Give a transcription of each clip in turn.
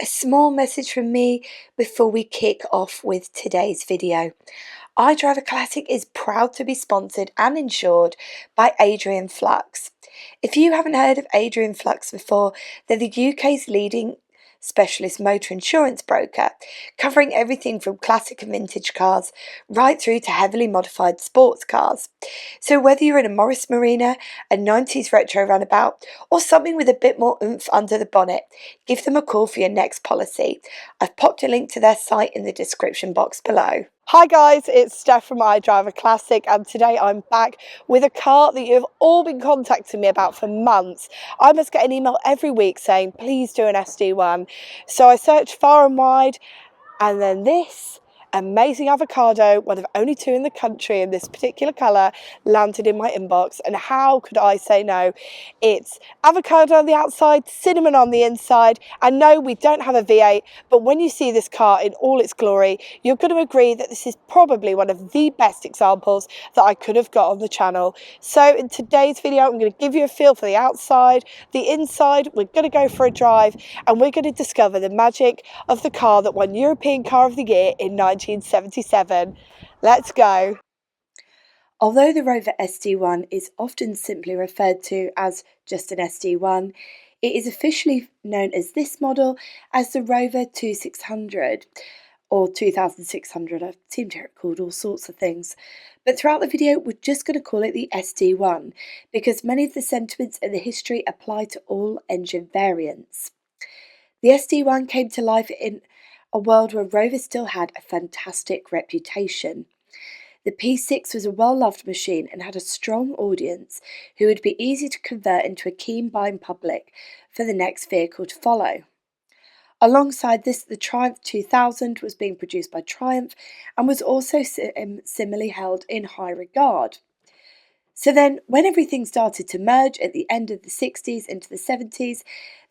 A small message from me before we kick off with today's video. iDRIVEACLASSIC is proud to be sponsored and insured by Adrian Flux. If you haven't heard of Adrian Flux before, they're the UK's leading specialist motor insurance broker, covering everything from classic and vintage cars right through to heavily modified sports cars. So whether you're in a Morris Marina, a 90s retro runabout, or something with a bit more oomph under the bonnet, give them a call for your next policy. I've popped a link to their site in the description box below. Hi guys, it's Steph from iDRIVEACLASSIC, and today I'm back with a car that you've all been contacting me about for months. I must get an email every week saying please do an SD1. So I searched far and wide, and then this amazing Avocado, one of only two in the country in this particular colour, landed in my inbox. And how could I say no? It's avocado on the outside, cinnamon on the inside. And no, we don't have a V8, but when you see this car in all its glory, you're going to agree that this is probably one of the best examples that I could have got on the channel. So in today's video, I'm going to give you a feel for the outside, the inside. We're going to go for a drive, and we're going to discover the magic of the car that won European Car of the Year in 1977. Let's go. Although the Rover SD1 is often simply referred to as just an SD1, it is officially known as this model as the Rover 2600 or 2600. I seem to hear it called all sorts of things. But throughout the video, we're just going to call it the SD1 because many of the sentiments and the history apply to all engine variants. The SD1 came to life in a world where Rover still had a fantastic reputation. The P6 was a well-loved machine and had a strong audience who would be easy to convert into a keen buying public for the next vehicle to follow. Alongside this, the Triumph 2000 was being produced by Triumph and was also similarly held in high regard. So then, when everything started to merge at the end of the 60s into the 70s,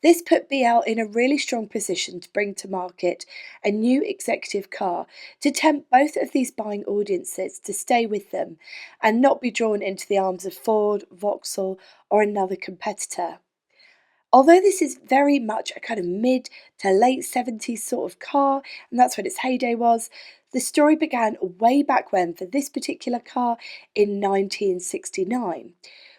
this put BL in a really strong position to bring to market a new executive car to tempt both of these buying audiences to stay with them and not be drawn into the arms of Ford, Vauxhall, or another competitor. Although this is very much a kind of mid to late 70s sort of car, and that's what its heyday was, the story began way back when for this particular car in 1969,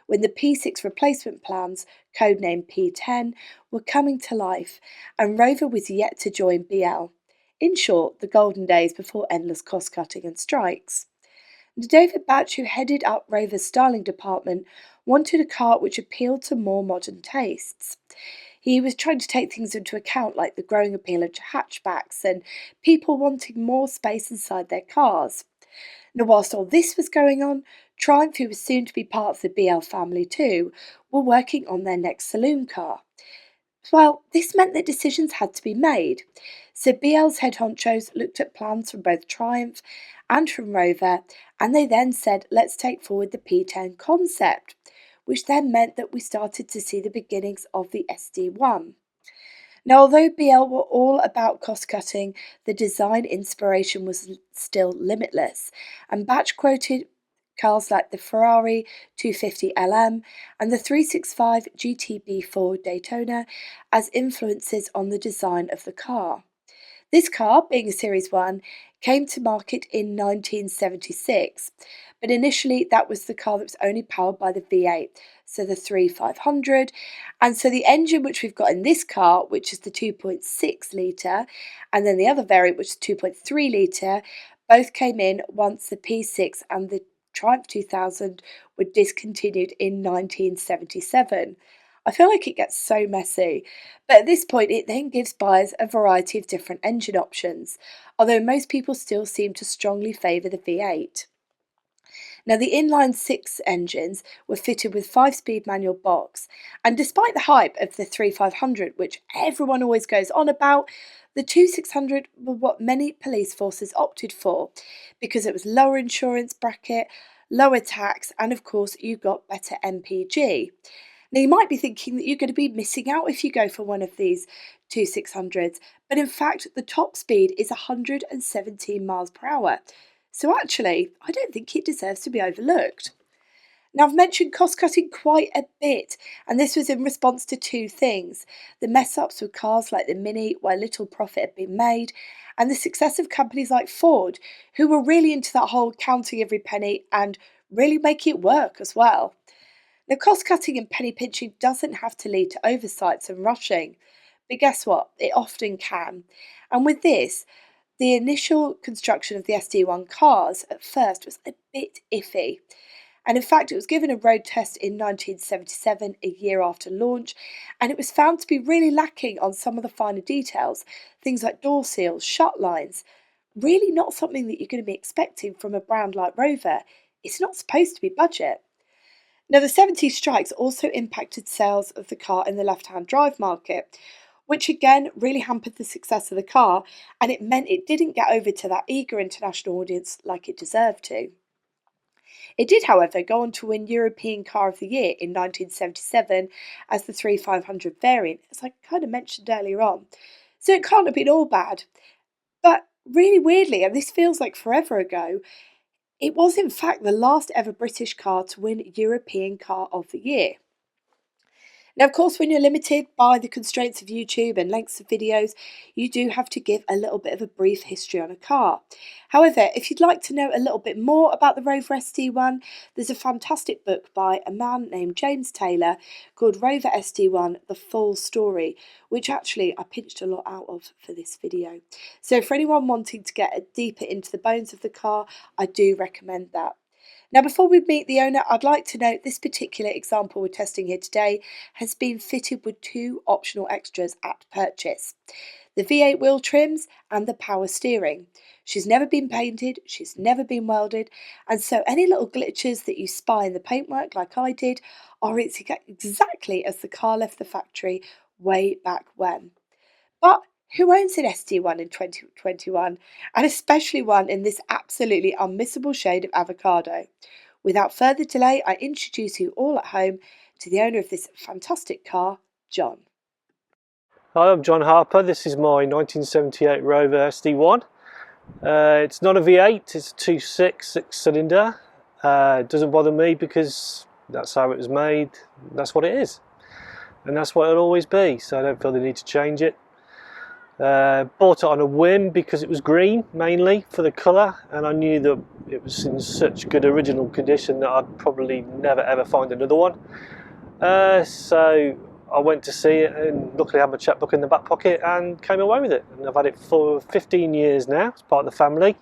when the P6 replacement plans, codenamed P10, were coming to life, and Rover was yet to join BL. In short, the golden days before endless cost-cutting and strikes. David Batch, who headed up Rover's styling department, wanted a car which appealed to more modern tastes. He was trying to take things into account like the growing appeal of hatchbacks and people wanting more space inside their cars. Now, whilst all this was going on, Triumph, who was soon to be part of the BL family too, were working on their next saloon car. Well, this meant that decisions had to be made. So BL's head honchos looked at plans from both Triumph and from Rover, and they then said, let's take forward the P10 concept, which then meant that we started to see the beginnings of the SD1. Now, although BL were all about cost cutting, the design inspiration was still limitless, and Batch quoted cars like the Ferrari 250 LM and the 365 GTB4 Daytona as influences on the design of the car. This car, being a Series 1, came to market in 1976, but initially that was the car that was only powered by the V8, so the 3500, and so the engine which we've got in this car, which is the 2.6 litre, and then the other variant, which is 2.3 litre, both came in once the P6 and the Triumph 2000 were discontinued in 1977. I feel like it gets so messy, but at this point it then gives buyers a variety of different engine options, although most people still seem to strongly favour the V8. Now, the inline-six engines were fitted with 5-speed manual box, and despite the hype of the 3500, which everyone always goes on about, the 2600 were what many police forces opted for, because it was lower insurance bracket, lower tax, and of course you got better MPG. Now, you might be thinking that you're going to be missing out if you go for one of these 2600s, but in fact the top speed is 117 miles per hour. So actually, I don't think it deserves to be overlooked. Now, I've mentioned cost cutting quite a bit, and this was in response to two things: the mess ups with cars like the Mini, where little profit had been made, and the success of companies like Ford, who were really into that whole counting every penny and really making it work as well. Now, cost cutting and penny pinching doesn't have to lead to oversights and rushing, but guess what? It often can. And with this, the initial construction of the SD1 cars at first was a bit iffy. And in fact, it was given a road test in 1977, a year after launch, and it was found to be really lacking on some of the finer details, things like door seals, shut lines. Really not something that you're going to be expecting from a brand like Rover. It's not supposed to be budget. Now, the 70s strikes also impacted sales of the car in the left-hand drive market, which again really hampered the success of the car, and it meant it didn't get over to that eager international audience like it deserved to. It did, however, go on to win European Car of the Year in 1977 as the 3500 variant, as I kind of mentioned earlier on. So it can't have been all bad. But really weirdly, and this feels like forever ago, it was in fact the last ever British car to win European Car of the Year. Now, of course, when you're limited by the constraints of YouTube and lengths of videos, you do have to give a little bit of a brief history on a car. However, if you'd like to know a little bit more about the Rover SD1, there's a fantastic book by a man named James Taylor called Rover SD1, The Full Story, which actually I pinched a lot out of for this video. So for anyone wanting to get deeper into the bones of the car, I do recommend that. Now, before we meet the owner, I'd like to note this particular example we're testing here today has been fitted with two optional extras at purchase: the V8 wheel trims and the power steering. She's never been painted, she's never been welded, and so any little glitches that you spy in the paintwork, like I did, are exactly as the car left the factory way back when. But who owns an SD1 in 2021, and especially one in this absolutely unmissable shade of avocado? Without further delay, I introduce you all at home to the owner of this fantastic car, John. Hi, I'm John Harper. This is my 1978 Rover SD1. It's not a V8, it's a 2.6 six-cylinder. It doesn't bother me because that's how it was made, that's what it is. And that's what it'll always be, so I don't feel the need to change it. Bought it on a whim because it was green, mainly for the colour, and I knew that it was in such good original condition that I'd probably never ever find another one. So I went to see it and luckily had my checkbook in the back pocket and came away with it. And I've had it for 15 years now, it's part of the family.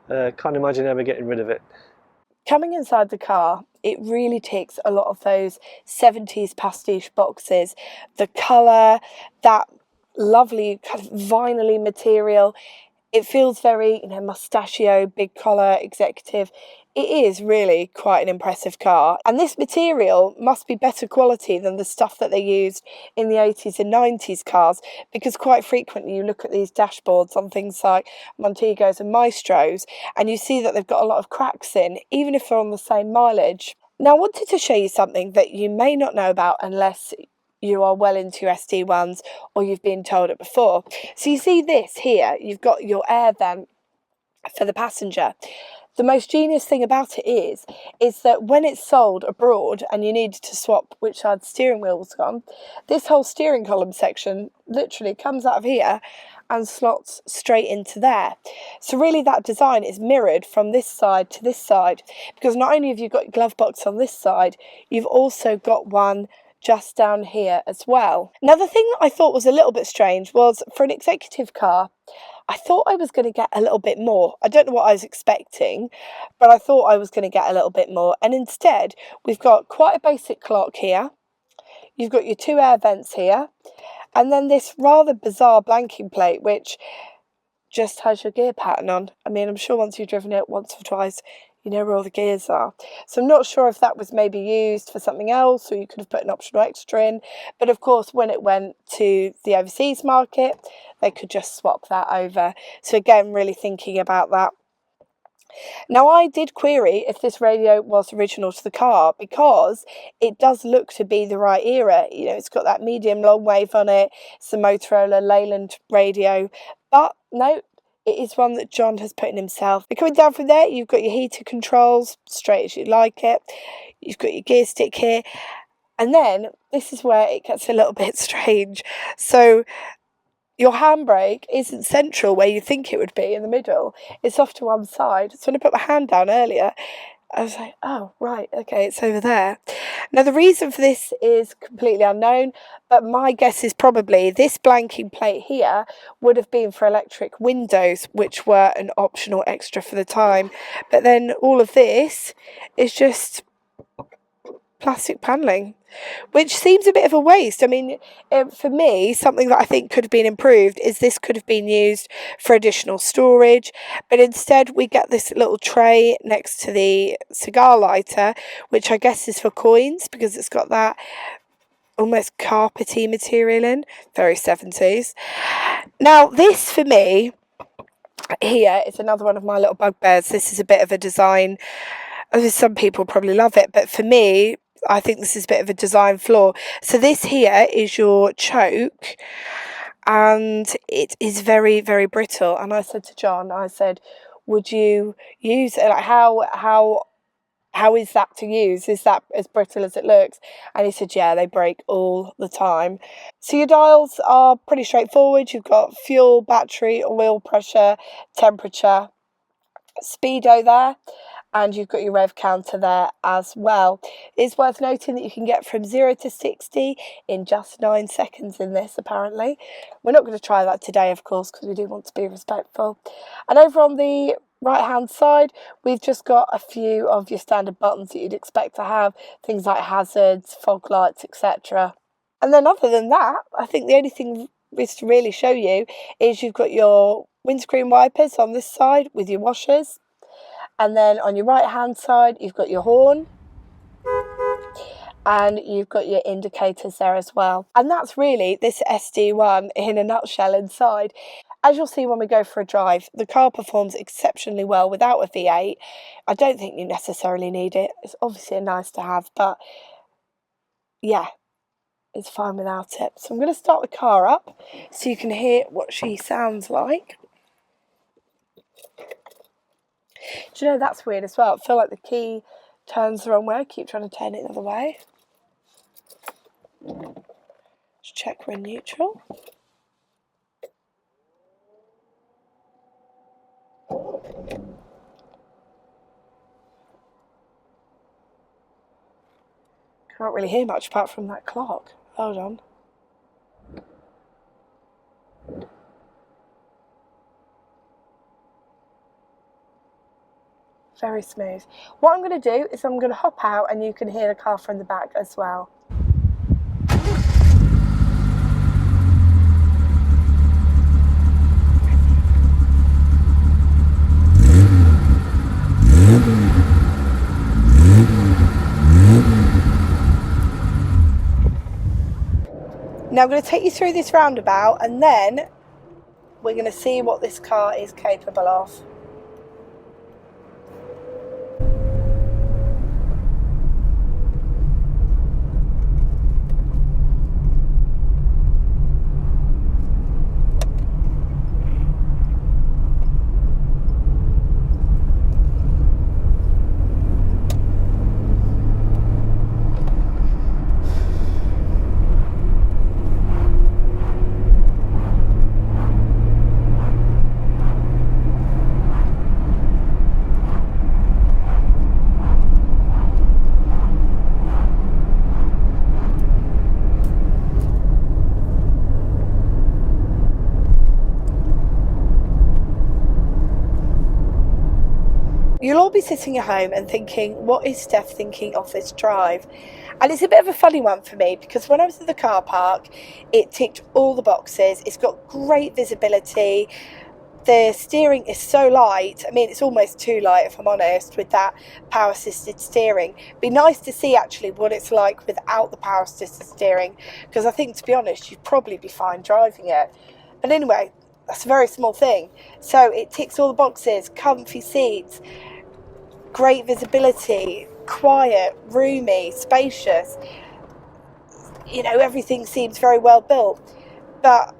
Can't imagine ever getting rid of it. Coming inside the car, it really ticks a lot of those 70s pastiche boxes. The colour, that lovely kind of vinyl-y material. It feels very, mustachio, big collar, executive. It is really quite an impressive car. And this material must be better quality than the stuff that they used in the 80s and 90s cars, because quite frequently you look at these dashboards on things like Montegos and Maestros, and you see that they've got a lot of cracks in, even if they're on the same mileage. Now, I wanted to show you something that you may not know about unless you are well into your SD1s or you've been told it before. So you see this here, you've got your air vent for the passenger. The most genius thing about it is that when it's sold abroad and you need to swap which side the steering wheel was on, this whole steering column section literally comes out of here and slots straight into there. So really that design is mirrored from this side to this side, because not only have you got your glove box on this side, you've also got one just down here as well. Now, the thing that I thought was a little bit strange was, for an executive car, I thought I was going to get a little bit more. I don't know what I was expecting, but I thought I was going to get a little bit more. And instead, we've got quite a basic clock here. You've got your two air vents here. And then this rather bizarre blanking plate, which just has your gear pattern on. I mean, I'm sure once you've driven it once or twice, you know where all the gears are. So I'm not sure if that was maybe used for something else, or you could have put an optional extra in. But of course, when it went to the overseas market, they could just swap that over. So again, really thinking about that. Now, I did query if this radio was original to the car, because it does look to be the right era. You know, it's got that medium long wave on it. It's the Motorola Leyland radio. But no, It is one that John has put in himself. And coming down from there, you've got your heater controls, straight as you like it. You've got your gear stick here. And then this is where it gets a little bit strange. So your handbrake isn't central where you think it would be in the middle. It's off to one side. So when I put my hand down earlier, I was like, oh, right, okay, it's over there. Now, the reason for this is completely unknown, but my guess is probably this blanking plate here would have been for electric windows, which were an optional extra for the time. But then all of this is just plastic panelling, which seems a bit of a waste. I mean, for me, something that I think could have been improved is this could have been used for additional storage, but instead we get this little tray next to the cigar lighter, which I guess is for coins because it's got that almost carpety material in, very 70s. Now, this for me here is another one of my little bugbears. This is a bit of a design. Some people probably love it, but for me, I think this is a bit of a design flaw. So this here is your choke, and it is very, very brittle. And I said to John, I said, would you use it? Like, how is that to use? Is that as brittle as it looks? And he said, yeah, they break all the time. So your dials are pretty straightforward. You've got fuel, battery, oil pressure, temperature, speedo there, and you've got your rev counter there as well. It's worth noting that you can get from 0 to 60 in just 9 seconds in this, apparently. We're not going to try that today, of course, because we do want to be respectful. And over on the right hand side, we've just got a few of your standard buttons that you'd expect to have, things like hazards, fog lights, etc. And then other than that, I think the only thing is to really show you is you've got your windscreen wipers on this side with your washers, and then on your right hand side you've got your horn, and you've got your indicators there as well. And that's really this SD1 in a nutshell inside. As you'll see when we go for a drive, the car performs exceptionally well without a V8. I don't think you necessarily need it. It's obviously a nice to have, but yeah, it's fine without it. So I'm going to start the car up so you can hear what she sounds like. Do you know, that's weird as well. I feel like the key turns the wrong way. I keep trying to turn it the other way. Let's check we're in neutral. Can't really hear much apart from that clock. Hold on. Very smooth. What I'm going to do is I'm going to hop out and you can hear the car from the back as well. Now I'm going to take you through this roundabout and then we're going to see what this car is capable of. You'll all be sitting at home and thinking, what is Steph thinking of this drive? And it's a bit of a funny one for me because when I was in the car park, it ticked all the boxes. It's got great visibility. The steering is so light. I mean, it's almost too light, if I'm honest, with that power assisted steering. It'd be nice to see actually what it's like without the power assisted steering, because I think, to be honest, you'd probably be fine driving it. But anyway, that's a very small thing. So it ticks all the boxes: comfy seats, great visibility, quiet, roomy, spacious. You know, everything seems very well built. But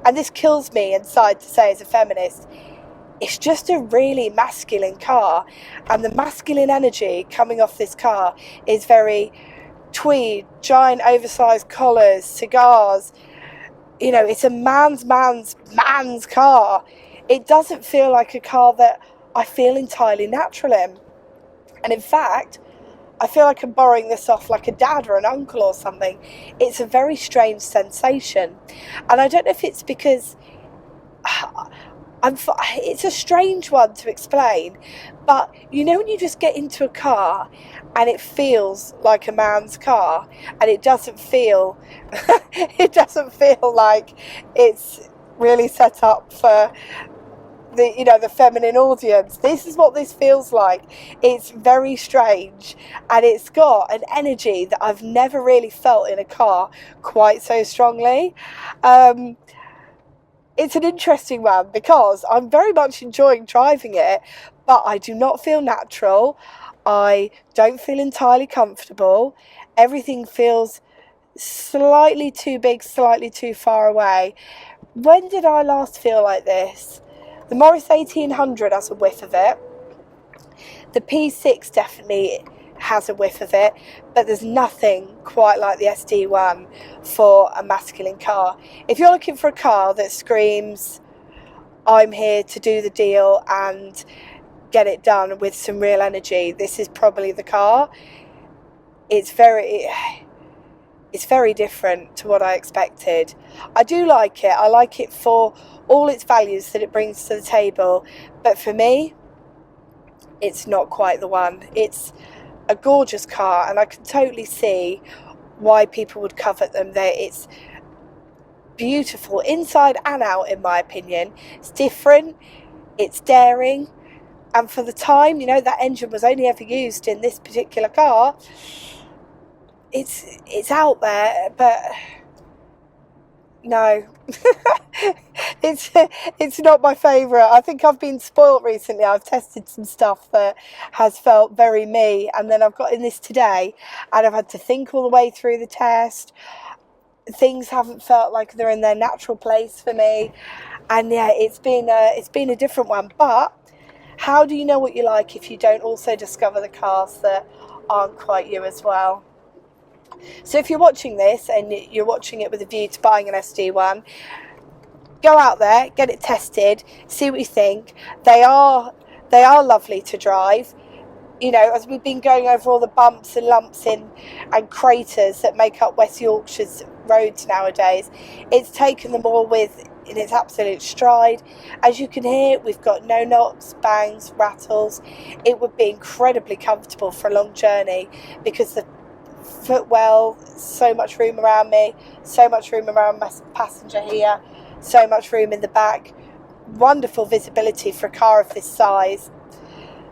and this kills me inside to say as a feminist, it's just a really masculine car, and the masculine energy coming off this car is very tweed, giant oversized collars, cigars. You know, it's a man's car. It doesn't feel like a car that I feel entirely natural in. And in fact, I feel like I'm borrowing this off like a dad or an uncle or something. It's a very strange sensation. And I don't know if it's because it's a strange one to explain, but you know when you just get into a car and it feels like a man's car, and it doesn't feel like it's really set up for the feminine audience. This is what this feels like. It's very strange, and it's got an energy that I've never really felt in a car quite so strongly. It's an interesting one because I'm very much enjoying driving it, but I do not feel natural. I don't feel entirely comfortable. Everything feels slightly too big, slightly too far away. When did I last feel like this? The Morris 1800 has a whiff of it. The P6 definitely has a whiff of it, but there's nothing quite like the SD1 for a masculine car. If you're looking for a car that screams, I'm here to do the deal and get it done with some real energy, this is probably the car. It's very different to what I expected. I do like it. I like it for all its values that it brings to the table, but for me, it's not quite the one. It's a gorgeous car, and I can totally see why people would covet them. It's beautiful inside and out, in my opinion. It's different, it's daring, and for the time, that engine was only ever used in this particular car. It's out there, but no. It's not my favourite. I think I've been spoilt recently. I've tested some stuff that has felt very me, and then I've got in this today, and I've had to think all the way through the test. Things haven't felt like they're in their natural place for me, and yeah, it's been a different one. But how do you know what you like if you don't also discover the cars that aren't quite you as well? So if you're watching this and you're watching it with a view to buying an SD1, go out there, get it tested, see what you think. They are lovely to drive. As we've been going over all the bumps and lumps and craters that make up West Yorkshire's roads nowadays, it's taken them all in its absolute stride. As you can hear, we've got no knocks, bangs, rattles. It would be incredibly comfortable for a long journey because the footwell, so much room around me, so much room around my passenger here, so much room in the back, wonderful visibility for a car of this size.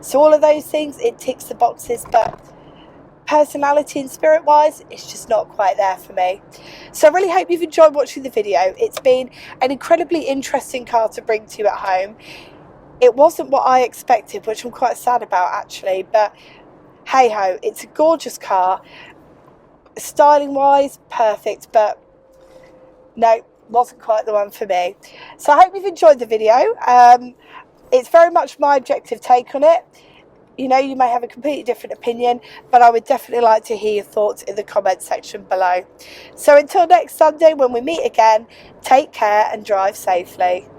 So all of those things, it ticks the boxes, but personality and spirit wise, it's just not quite there for me. So I really hope you've enjoyed watching the video. It's been an incredibly interesting car to bring to you at home. It wasn't what I expected, which I'm quite sad about actually, but hey ho, it's a gorgeous car. Styling wise, perfect, but no, wasn't quite the one for me. So I hope you've enjoyed the video. It's very much my objective take on it. You may have a completely different opinion, but I would definitely like to hear your thoughts in the comment section below. So until next Sunday when we meet again, take care and drive safely.